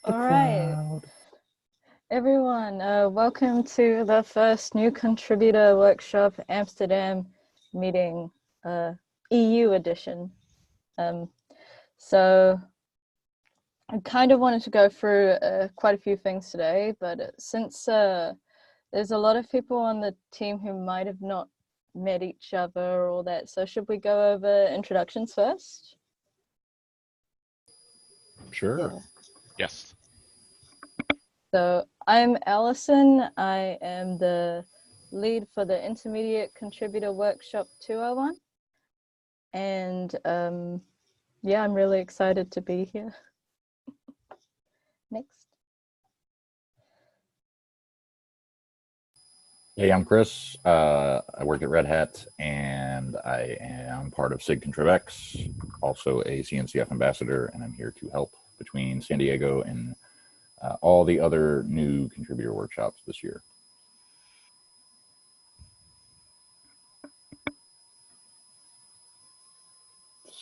All right, everyone, welcome to the first new contributor workshop Amsterdam meeting, EU edition. So I kind of wanted to go through quite a few things today, but since there's a lot of people on the team who might have not met each other or all that, so should we go over introductions first? Sure. Yeah. Yes. So I'm Allison. I am the lead for the Intermediate Contributor Workshop 201. And yeah, I'm really excited to be here. Next. Hey, I'm Chris. I work at Red Hat, and I am part of SIG ContribX, also a CNCF ambassador, and I'm here to help between San Diego and all the other new contributor workshops this year.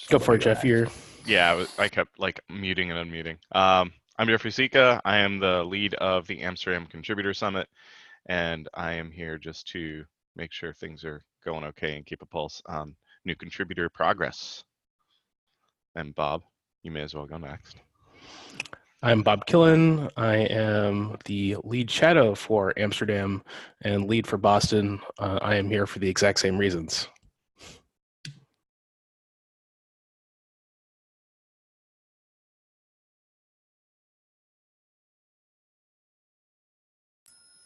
Go for it, Jeff. Yeah, I kept like muting and unmuting. I'm Jeffrey Sika. I am the lead of the Amsterdam Contributor Summit, and I am here just to make sure things are going okay and keep a pulse on new contributor progress. And Bob, you may as well go next. I'm Bob Killen. I am the lead shadow for Amsterdam and lead for Boston. I am here for the exact same reasons.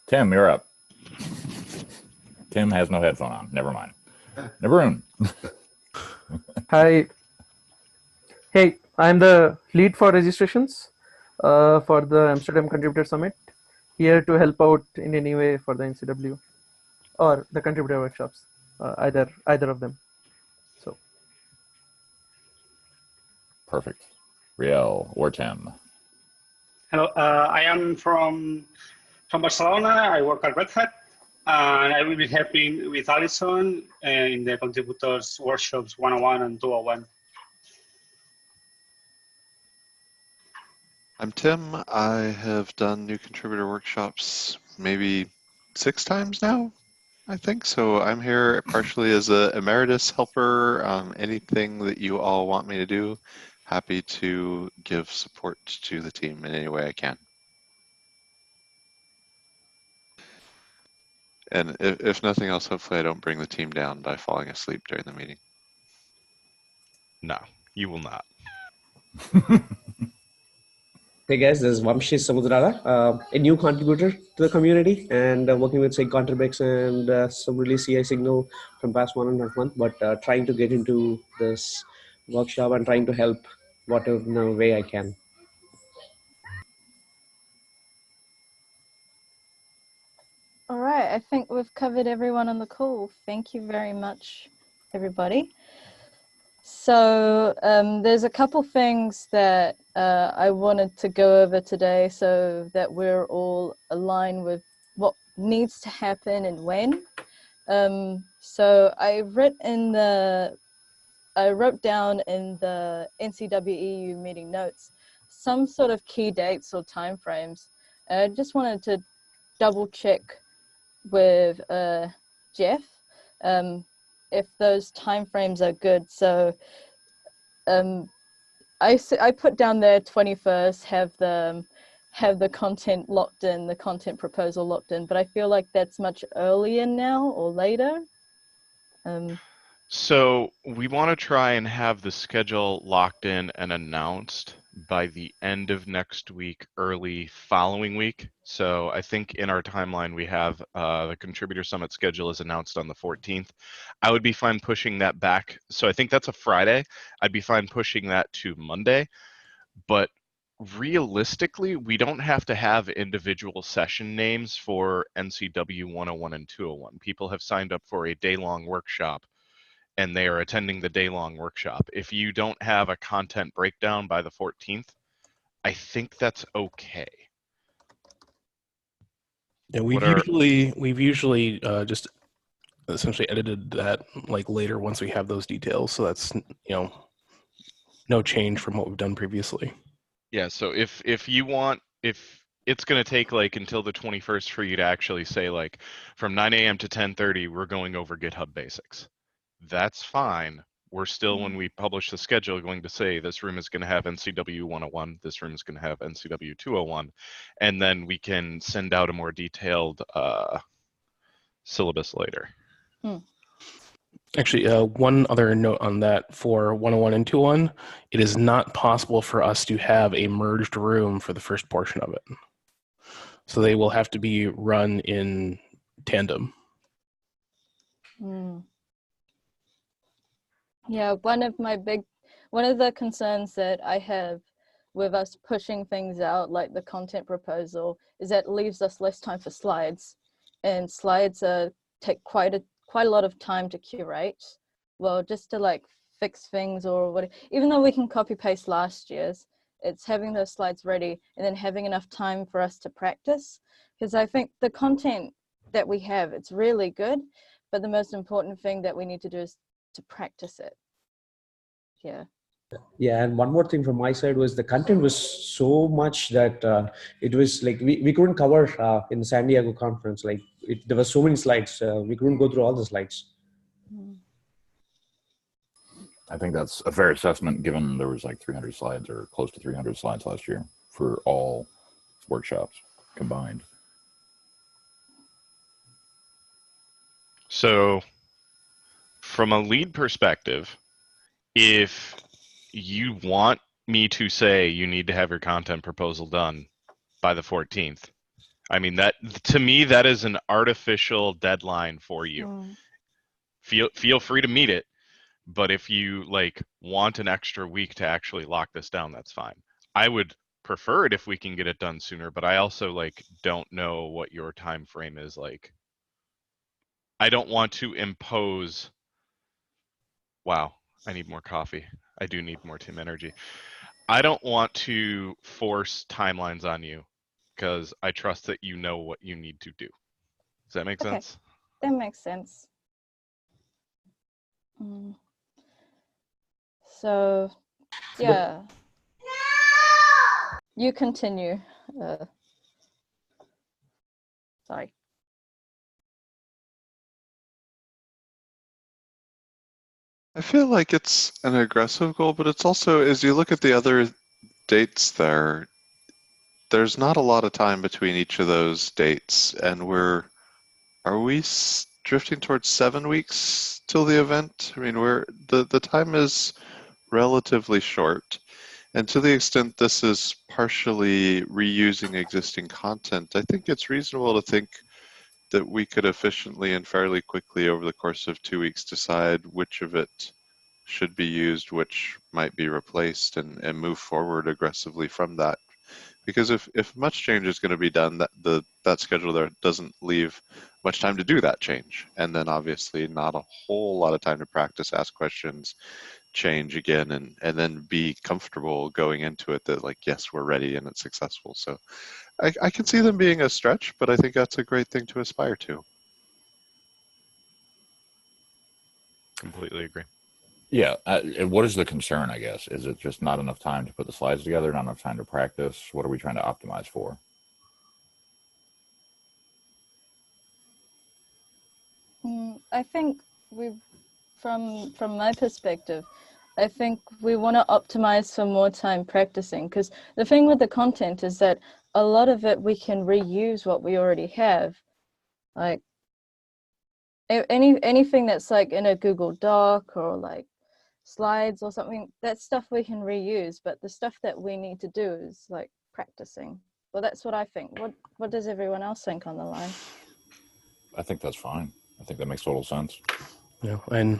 Tim, you're up. Tim has no headphone on. Never mind. Navarun. Hi. Hey, I'm the lead for registrations for the Amsterdam Contributor Summit, here to help out in any way for the NCW or the contributor workshops, either of them. So. Perfect. Riel or Tim. Hello, I am from Barcelona. I work at Red Hat, and I will be helping with Alison in the contributors workshops 101 and 201. I'm Tim. I have done new contributor workshops maybe 6 times now, I think. So I'm here partially as an emeritus helper. Anything that you all want me to do, happy to give support to the team in any way I can. And if nothing else, hopefully I don't bring the team down by falling asleep during the meeting. No, you will not. Hey guys, this is Vamshi Samudrara, a new contributor to the community and working with SIG ContribX and some really CI signal from past 1.5 months, but trying to get into this workshop and trying to help whatever way I can. All right, I think we've covered everyone on the call. Thank you very much, everybody. So there's a couple things that I wanted to go over today so that we're all aligned with what needs to happen and when. So I wrote down in the NCW EU meeting notes some sort of key dates or timeframes. I just wanted to double check with Jeff if those timeframes are good. So I put down there 21st, have the content locked in, the content proposal locked in, but I feel like that's much earlier now or later. So we want to try and have the schedule locked in and announced by the end of next week, early following week. So I think in our timeline we have the Contributor Summit schedule is announced on the 14th. I would be fine pushing that back. So I think that's a Friday. I'd be fine pushing that to Monday. But realistically, we don't have to have individual session names for NCW 101 and 201. People have signed up for a day-long workshop and they are attending the day-long workshop. If you don't have a content breakdown by the 14th, I think that's okay. Yeah, we've usually just essentially edited that like later once we have those details. So that's no change from what we've done previously. Yeah, so if you want, if it's going to take like until the 21st for you to actually say like from 9 a.m. to 10:30 we're going over GitHub basics, that's fine. We're still, when we publish the schedule, going to say this room is going to have NCW 101, this room is going to have NCW 201, and then we can send out a more detailed syllabus later. Actually, one other note on that for 101 and 201, it is not possible for us to have a merged room for the first portion of it. So they will have to be run in tandem. Yeah, one of the concerns that I have with us pushing things out, like the content proposal, is that it leaves us less time for slides, and slides take quite a lot of time to curate. Well, just to like fix things or what, even though we can copy paste last year's, it's having those slides ready and then having enough time for us to practice. Because I think the content that we have, it's really good, but the most important thing that we need to do is to practice it. Yeah, and one more thing from my side was the content was so much that it was like we couldn't cover in the San Diego conference. Like there were so many slides, we couldn't go through all the slides. I think that's a fair assessment, given there was like 300 slides or close to 300 slides last year for all workshops combined. So from a lead perspective, if you want me to say you need to have your content proposal done by the 14th, I mean, that to me, that is an artificial deadline for you. Feel free to meet it, but if you like want an extra week to actually lock this down, that's fine. I would prefer it if we can get it done sooner, but I also like don't know what your time frame is like. I don't want to impose. Wow, I need more coffee. I do need more Tim energy. I don't want to force timelines on you because I trust that you know what you need to do. Does that make sense? That makes sense. So, yeah. You continue. Sorry. I feel like it's an aggressive goal, but it's also, as you look at the other dates there, there's not a lot of time between each of those dates, and are we drifting towards 7 weeks till the event? I mean, the time is relatively short, and to the extent this is partially reusing existing content, I think it's reasonable to think that we could efficiently and fairly quickly over the course of 2 weeks decide which of it should be used, which might be replaced, and move forward aggressively from that. Because if much change is going to be done, that schedule there doesn't leave much time to do that change. And then obviously not a whole lot of time to practice, ask questions, change again, and then be comfortable going into it that like, yes, we're ready and it's successful. So I can see them being a stretch, but I think that's a great thing to aspire to. Completely agree. Yeah. What is the concern, I guess? Is it just not enough time to put the slides together, not enough time to practice? What are we trying to optimize for? I think from my perspective, I think we want to optimize for more time practicing, because the thing with the content is that a lot of it we can reuse what we already have. Like anything that's like in a Google Doc or like slides or something, that stuff we can reuse, but the stuff that we need to do is like practicing. Well, that's what I think. What does everyone else think on the line? I think that's fine. I think that makes total sense. Yeah, and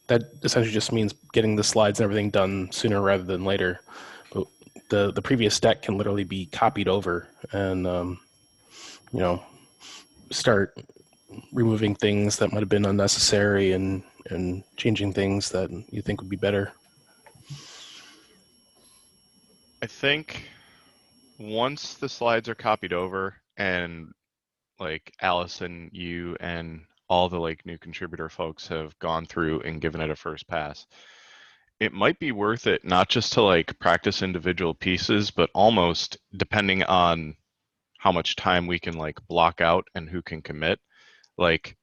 that essentially just means getting the slides and everything done sooner rather than later. But the previous deck can literally be copied over and start removing things that might have been unnecessary and changing things that you think would be better. I think once the slides are copied over and like Allison, you and all the like new contributor folks have gone through and given it a first pass, it might be worth it not just to like practice individual pieces, but almost depending on how much time we can like block out and who can commit, like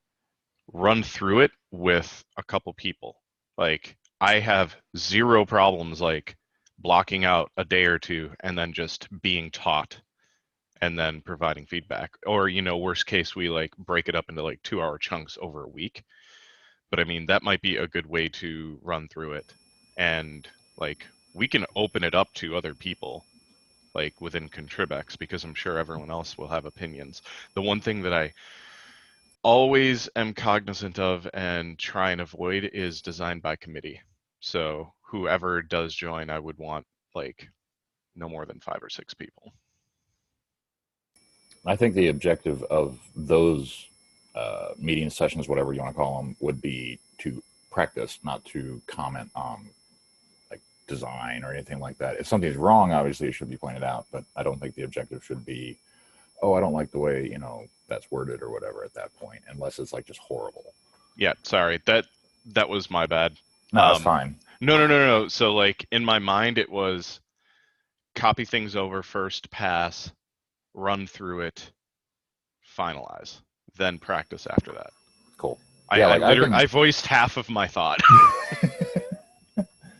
run through it with a couple people. Like I have zero problems like blocking out a day or two and then just being taught and then providing feedback. Or, you know, worst case, we like break it up into like 2-hour chunks over a week. But I mean, that might be a good way to run through it. And like we can open it up to other people like within Contribex, because I'm sure everyone else will have opinions. The one thing that I always am cognizant of and try and avoid is design by committee. So whoever does join, I would want like no more than 5 or 6 people. I think the objective of those meeting sessions, whatever you want to call them, would be to practice, not to comment on like design or anything like that. If something's wrong, obviously it should be pointed out, but I don't think the objective should be, oh, I don't like the way, you know, that's worded or whatever at that point, unless it's like just horrible. Yeah, sorry, that was my bad. No, that's fine. No. So like in my mind, it was copy things over first, pass, run through it, finalize, then practice after that. Cool. Yeah, I voiced half of my thought.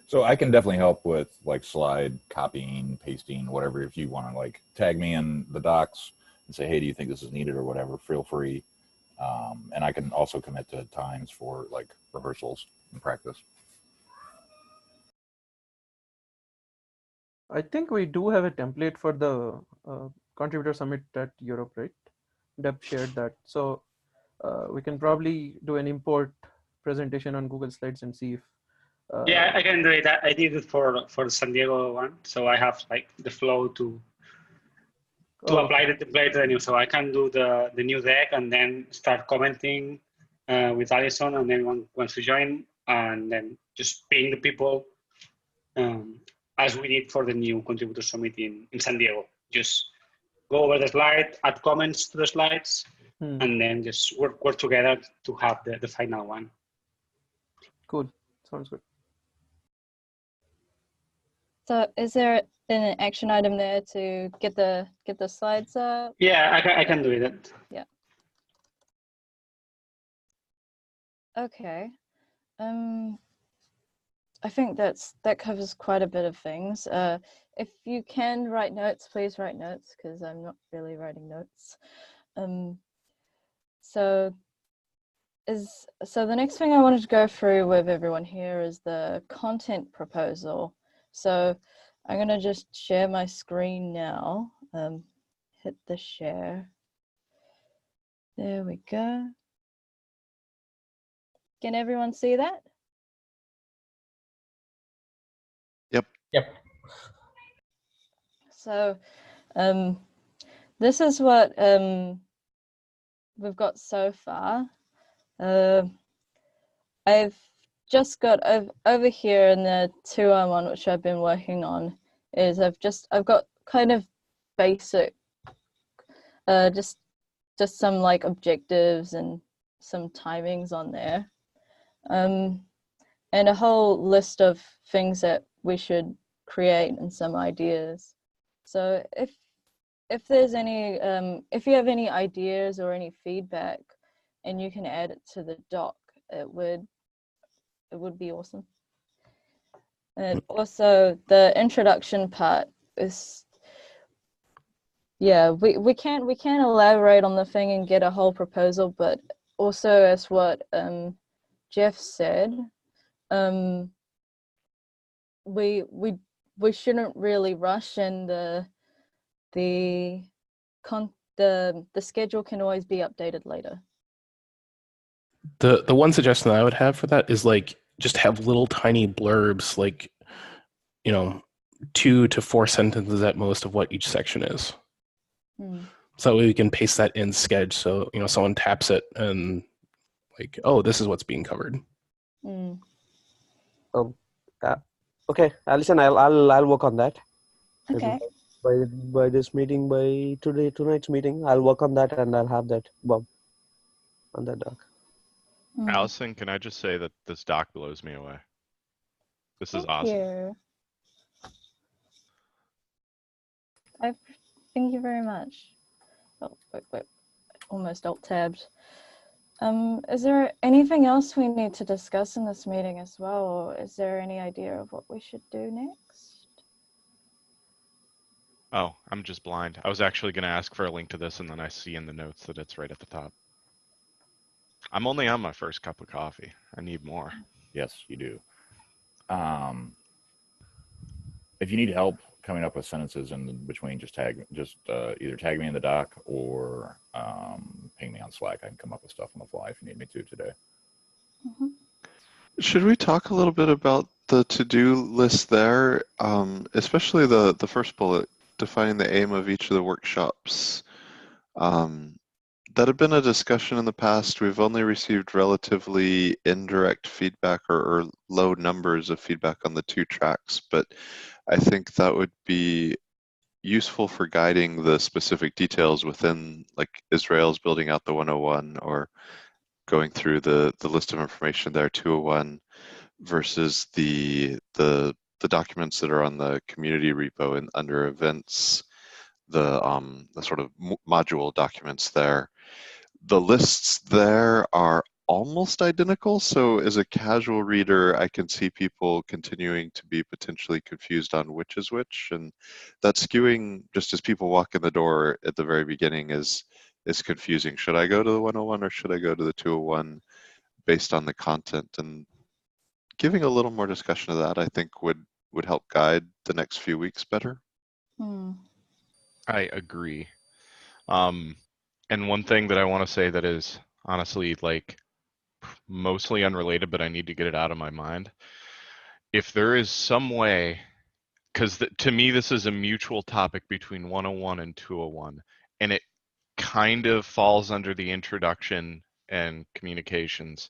So I can definitely help with like slide copying, pasting, whatever. If you want to like tag me in the docs and say, hey, do you think this is needed or whatever, feel free. And I can also commit to times for like rehearsals and practice. I think we do have a template for the contributor summit at Europe, right? Deb shared that. So we can probably do an import presentation on Google Slides and see if. Yeah, I can do it. I did it for the San Diego one, so I have like the flow to apply the template to the new. So I can do the new deck and then start commenting with Alison and everyone wants to join, and then just ping the people as we did for the new contributor summit in San Diego. Just go over the slide, add comments to the slides, and then just work together to have the final one. Cool, sounds good. So is there an action item there to get the slides up? Yeah, I can do it. Yeah. Okay. I think that covers quite a bit of things. If you can write notes, please write notes, because I'm not really writing notes. So the next thing I wanted to go through with everyone here is the content proposal. So I'm going to just share my screen now. Hit the share. There we go. Can everyone see that? Yep. So this is what we've got so far. I've just got over here in the 2 I'm on, which I've been working on, is I've got kind of basic, just some like objectives and some timings on there, and a whole list of things that we should create and some ideas. So if there's any, if you have any ideas or any feedback, and you can add it to the doc, it would be awesome. And also the introduction part is, yeah, we can't elaborate on the thing and get a whole proposal, but also as what Jeff said, we shouldn't really rush, and the schedule can always be updated later. The one suggestion that I would have for that is like just have little tiny blurbs, like, you know, 2 to 4 sentences at most of what each section is. So that way we can paste that in Sketch, so you know someone taps it and like, oh, this is what's being covered. Okay, Alison, I'll work on that. Okay. By this meeting, by tonight's meeting, I'll work on that and I'll have that on that doc. Allison, can I just say that this doc blows me away? This is Thank awesome. you. Thank you very much. Oh, wait. Almost alt-tabbed. Is there anything else we need to discuss in this meeting as well, or is there any idea of what we should do next? Oh, I'm just blind. I was actually going to ask for a link to this, and then I see in the notes that it's right at the top. I'm only on my first cup of coffee. I need more. Yes, you do. If you need help coming up with sentences in between, just either tag me in the doc or ping me on Slack. I can come up with stuff on the fly if you need me to today. Mm-hmm. Should we talk a little bit about the to-do list there, especially the first bullet, defining the aim of each of the workshops? That had been a discussion in the past. We've only received relatively indirect feedback or low numbers of feedback on the 2 tracks, but I think that would be useful for guiding the specific details within, like Israel's building out the 101 or going through the list of information there, 201, versus the documents that are on the community repo and under events, the sort of module documents there. The lists there are almost identical, so as a casual reader, I can see people continuing to be potentially confused on which is which, and that skewing just as people walk in the door at the very beginning is confusing. Should I go to the 101 or should I go to the 201 based on the content? And giving a little more discussion of that, I think would help guide the next few weeks better. I agree. And one thing that I want to say that is honestly like mostly unrelated, but I need to get it out of my mind. If there is some way, because to me this is a mutual topic between 101 and 201, and it kind of falls under the introduction and communications.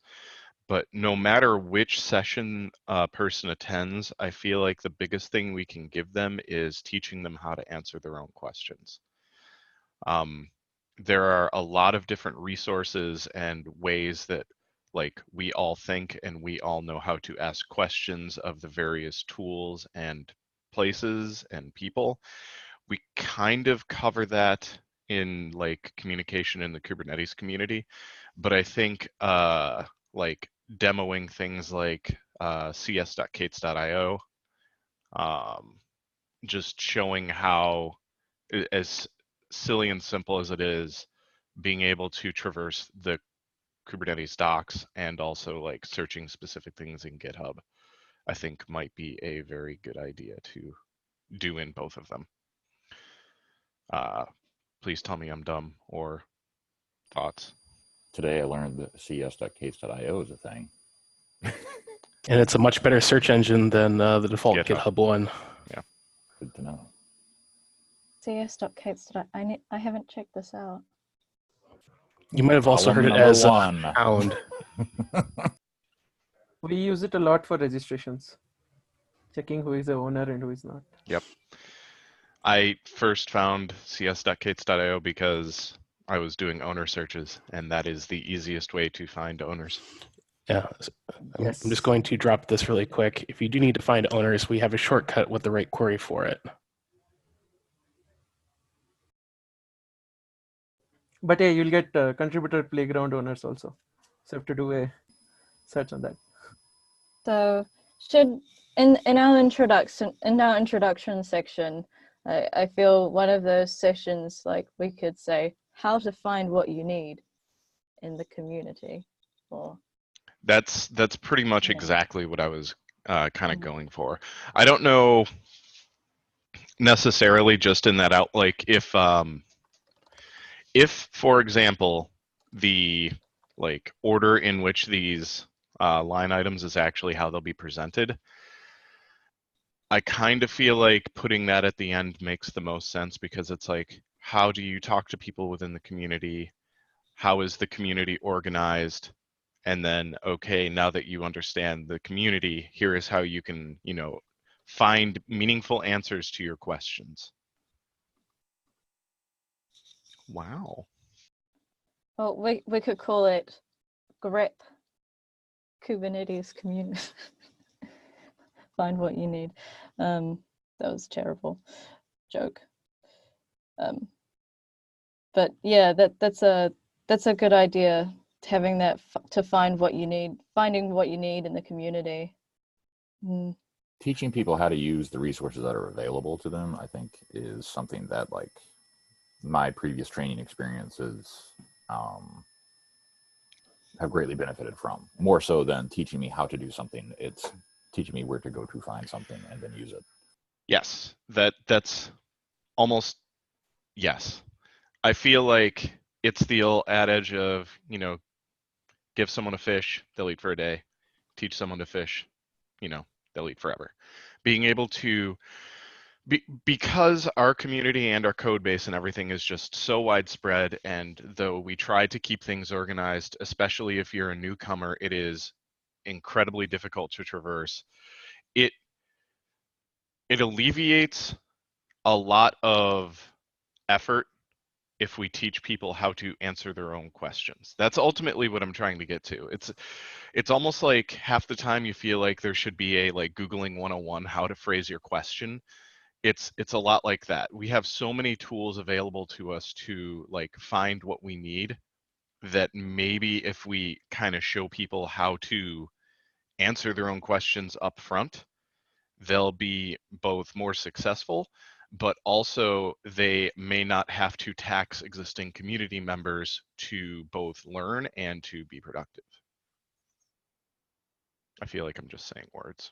But no matter which session a person attends, I feel like the biggest thing we can give them is teaching them how to answer their own questions. There are a lot of different resources and ways that like we all think and we all know how to ask questions of the various tools and places and people. We kind of cover that in like communication in the Kubernetes community, but I think like demoing things like cs.kates.io, just showing how, as silly and simple as it is, being able to traverse the Kubernetes docs and also like searching specific things in GitHub, I think might be a very good idea to do in both of them. Please tell me I'm dumb or thoughts. Today I learned that cs.kates.io is a thing. And it's a much better search engine than the default GitHub one. Yeah. Good to know. cs.kates.io. I haven't checked this out. You might have also heard it as Hound. We use it a lot for registrations, checking who is the owner and who is not. Yep. I first found cs.kates.io because I was doing owner searches, and that is the easiest way to find owners. Yeah, I'm just going to drop this really quick. If you do need to find owners, we have a shortcut with the right query for it. But yeah, you'll get contributor playground owners also. So you have to do a search on that. So should in our introduction section, I feel one of those sessions, like we could say how to find what you need in the community, or that's pretty much exactly what I was kind of going for. I don't know necessarily just in that out, like if for example the like order in which these line items is actually how they'll be presented, I kind of feel like putting that at the end makes the most sense, because it's like, how do you talk to people within the community? How is the community organized? And then, okay, now that you understand the community, here is how you can, you know, find meaningful answers to your questions. Wow. well, we could call it grep Kubernetes community. find what you need. That was terrible joke. But yeah, that's a good idea, having that to find what you need, finding what you need in the community. Teaching people how to use the resources that are available to them, I think, is something that, like, my previous training experiences have greatly benefited from, more so than teaching me how to do something. It's teaching me where to go to find something and then use it. Yes, that's almost, yes. I feel like it's the old adage of, you know, give someone a fish, they'll eat for a day. Teach someone to fish, you know, they'll eat forever. Being able to, because our community and our code base and everything is just so widespread, and though we try to keep things organized, especially if you're a newcomer, it is incredibly difficult to traverse. It alleviates a lot of effort if we teach people how to answer their own questions. That's ultimately what I'm trying to get to. It's almost like half the time you feel like there should be a, like, Googling 101 how to phrase your question. It's a lot like that. We have so many tools available to us to, like, find what we need, that maybe if we kind of show people how to answer their own questions up front, they'll be both more successful, but also they may not have to tax existing community members to both learn and to be productive. I feel like I'm just saying words.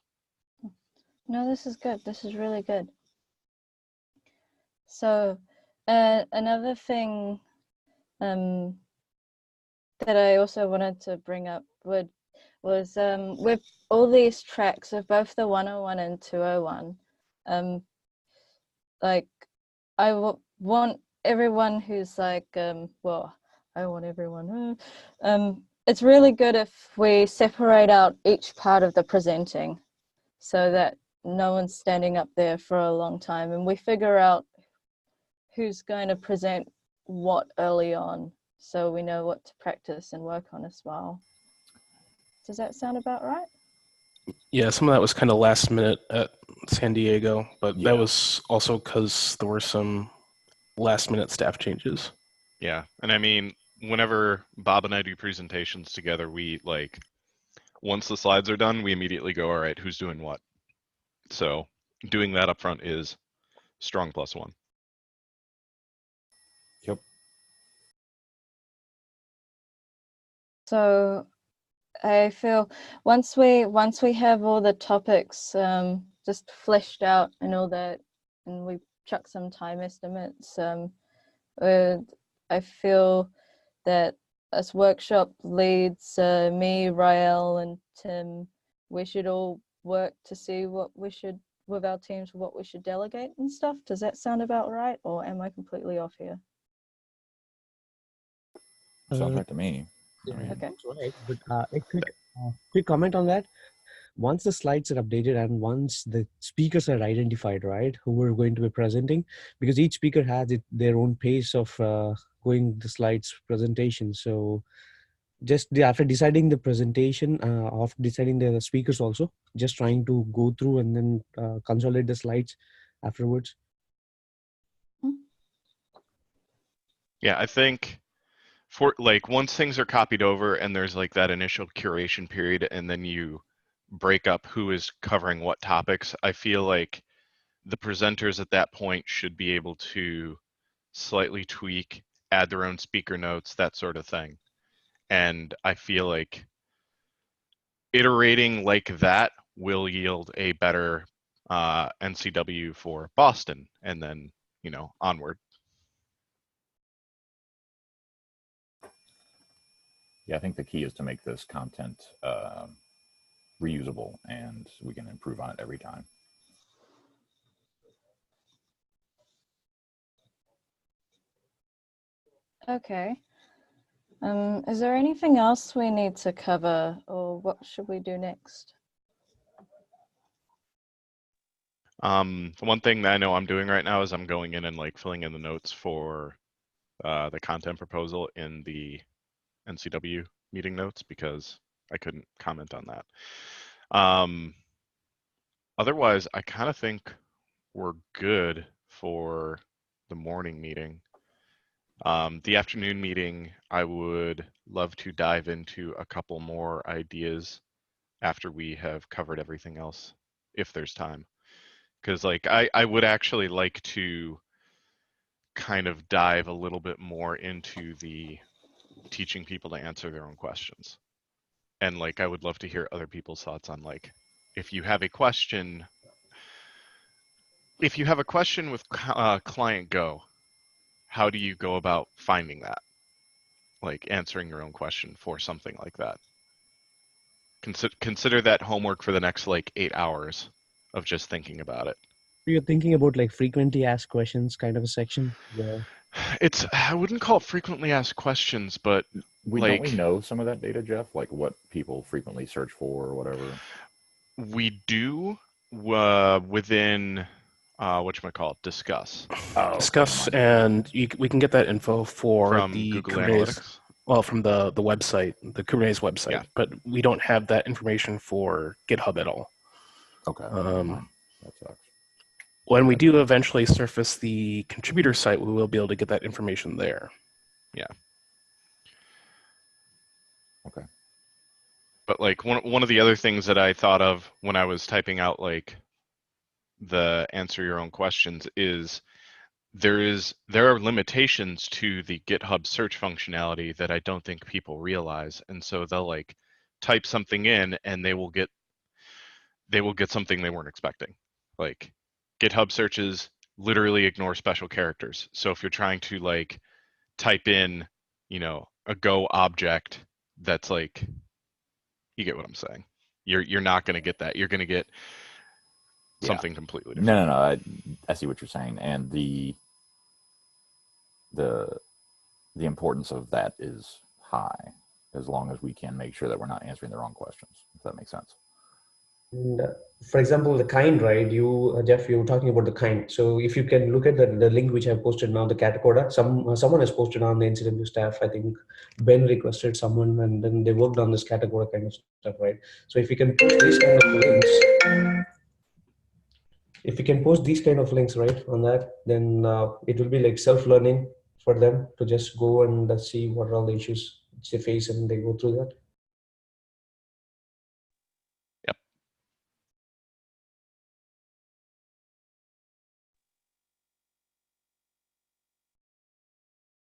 No, this is good. This is really good. So another thing that I also wanted to bring up was with all these tracks of both the 101 and 201, like, I want everyone who's like, well, I want everyone, it's really good if we separate out each part of the presenting, so that no one's standing up there for a long time, and we figure out who's going to present what early on, so we know what to practice and work on as well. Does that sound about right? Yeah, some of that was kind of last minute at San Diego, but Yeah. that was also because there were some last minute staff changes. Yeah, and I mean, whenever Bob and I do presentations together, we, like, once the slides are done, we immediately go, all right, who's doing what? So doing that up front is strong +1. Yep. So I feel once we have all the topics just fleshed out and all that, and we chuck some time estimates, I feel that as workshop leads, me, Rael, and Tim, we should all work to see what we should, with our teams, what we should delegate and stuff. Does that sound about right, or am I completely off here? Sounds right to me. Yeah, I mean, Okay. that's right. But a quick comment on that. Once the slides are updated and once the speakers are identified, right, who are going to be presenting, because each speaker has their own pace of going the slides presentation. So just after deciding the presentation, after deciding the speakers also, just trying to go through and then consolidate the slides afterwards. Yeah, I think for, like, once things are copied over and there's, like, that initial curation period, and then you break up who is covering what topics, I feel like the presenters at that point should be able to slightly tweak, add their own speaker notes, that sort of thing. And I feel like iterating like that will yield a better NCW for Boston, and then, you know, onward. yeah, I think the key is to make this content reusable, and we can improve on it every time. Okay. Is there anything else we need to cover, or what should we do next? One thing that I know I'm doing right now is I'm going in and, like, filling in the notes for the content proposal in the NCW meeting notes, because I couldn't comment on that. Otherwise, I kind of think we're good for the morning meeting. The afternoon meeting, I would love to dive into a couple more ideas after we have covered everything else, if there's time. Because like I would actually like to kind of dive a little bit more into the teaching people to answer their own questions. And like I would love to hear other people's thoughts on like if you have a question with client Go, how do you go about finding that? Like answering your own question for something like that. Consider that homework for the next like 8 hours of just thinking about it. You're thinking about like frequently asked questions kind of a section where I wouldn't call it frequently asked questions, but Don't we like know some of that data, Jeff? Like what people frequently search for or whatever? we do within whatchamacallit, discuss. Oh, Discuss, okay, never mind. and we can get that info for From the Google Kubernetes. Analytics? Well, from the website, the Kubernetes website, Yeah. but we don't have that information for GitHub at all. Okay, never mind. That sucks. When we do eventually surface the contributor site, we will be able to get that information there. Yeah. Okay. But like one of the other things that I thought of when I was typing out like the answer your own questions is there are limitations to the GitHub search functionality that I don't think people realize, and so they'll like type something in and they will get something they weren't expecting. Like GitHub searches literally ignore special characters. So if you're trying to like type in, a Go object that's like, you get what I'm saying. You're not going to get that. You're going to get something completely different. No. I see what you're saying, and the importance of that is high, as long as we can make sure that we're not answering the wrong questions. If that makes sense. And, for example, the kind, right? You, Jeff, you were talking about the kind. So if you can look at the link which I posted now, the Catacoda, someone has posted on the NCW staff. I think Ben requested someone, and then they worked on this Catacoda kind of stuff, right? So if you can post these kind of links, right, on that, then it will be like self-learning for them to just go and see what are all the issues they face, and they go through that. Yep.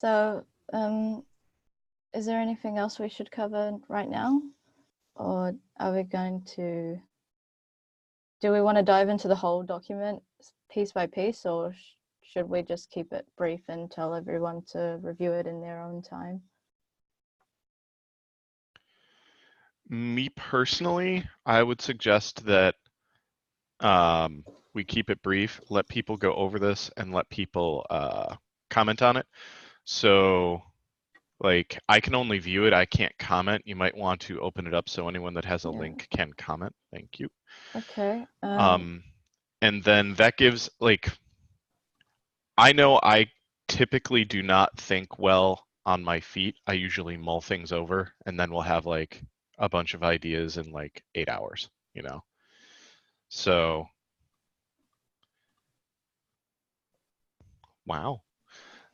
So, is there anything else we should cover right now? Or are we going to, do we want to dive into the whole document piece by piece, or should we just keep it brief and tell everyone to review it in their own time? Me personally, I would suggest that we keep it brief, let people go over this, and let people comment on it. So like I can only view it, I can't comment. You might want to open it up so anyone that has a link can comment. Thank you. Okay. And then that gives like, I know I typically do not think well on my feet. I usually mull things over, and then we'll have like a bunch of ideas in like 8 hours, So, wow.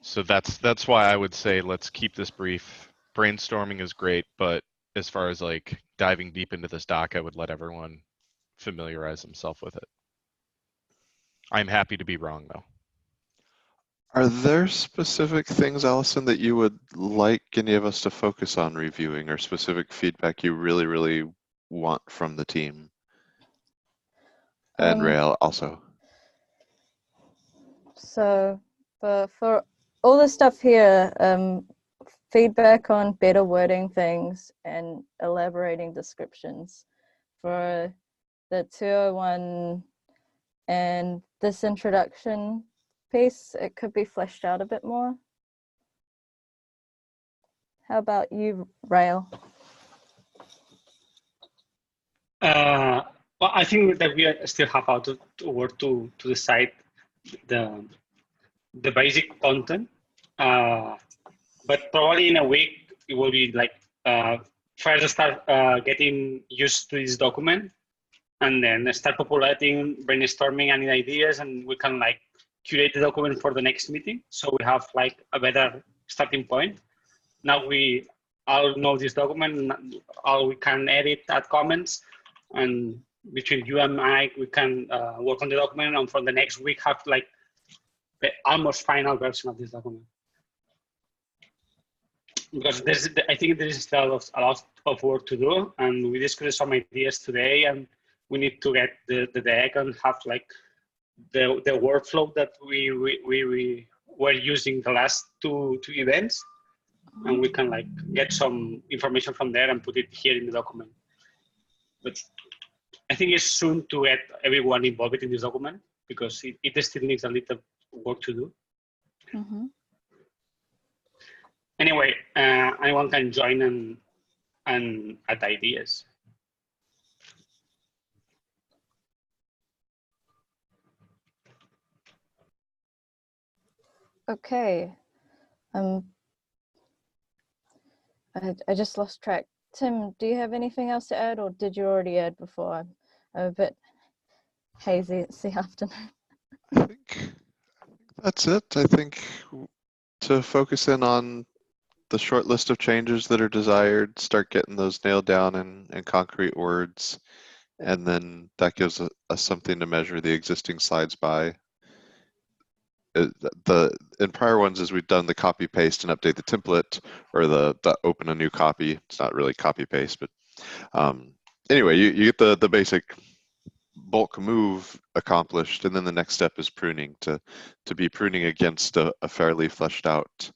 So that's why I would say let's keep this brief. Brainstorming is great, but as far as like diving deep into this doc, I would let everyone familiarize themselves with it. I'm happy to be wrong though. Are there specific things, Allison, that you would like any of us to focus on reviewing, or specific feedback you really, really want from the team? And Rail also. So for all the stuff here, feedback on better wording things and elaborating descriptions. For the 201 and this introduction piece, it could be fleshed out a bit more. How about you, Rail? Well, I think that we still have to work to decide the basic content, but probably in a week it will be like first start getting used to this document, and then start populating, brainstorming any ideas, and we can like curate the document for the next meeting. So we have like a better starting point. Now we all know this document, all we can edit, add comments, and between you and Mike, we can work on the document, and for the next week have like the almost final version of this document. Because I think there is still a lot of work to do, and we discussed some ideas today, and we need to get the deck and have like the workflow that we were using the last two events, and we can like get some information from there and put it here in the document. But I think it's soon to get everyone involved in this document because it still needs a little work to do. Mm-hmm. Anyway, anyone can join and add ideas. Okay. I just lost track. Tim, do you have anything else to add, or did you already add before? I'm a bit hazy. It's the afternoon. I think that's it. I think to focus in on the short list of changes that are desired, start getting those nailed down in concrete words, and then that gives us something to measure the existing slides by. In prior ones, as we've done the copy paste and update the template, or the open a new copy. It's not really copy paste, but anyway, you get the basic bulk move accomplished, and then the next step is pruning to be pruning against a fairly fleshed out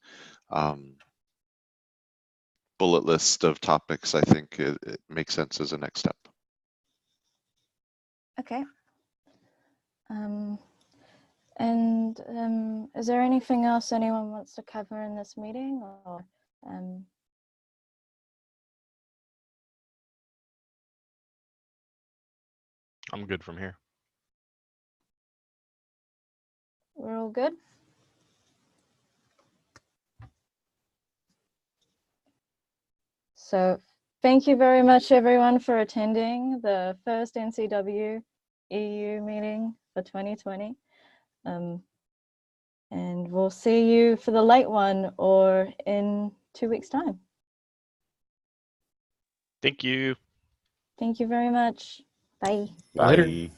bullet list of topics. I think it makes sense as a next step. Okay. Is there anything else anyone wants to cover in this meeting, or I'm good from here. we're all good? So thank you very much, everyone, for attending the first NCW EU meeting for 2020. And we'll see you for the late one or in 2 weeks' time. Thank you. Thank you very much. Bye. Later. Bye.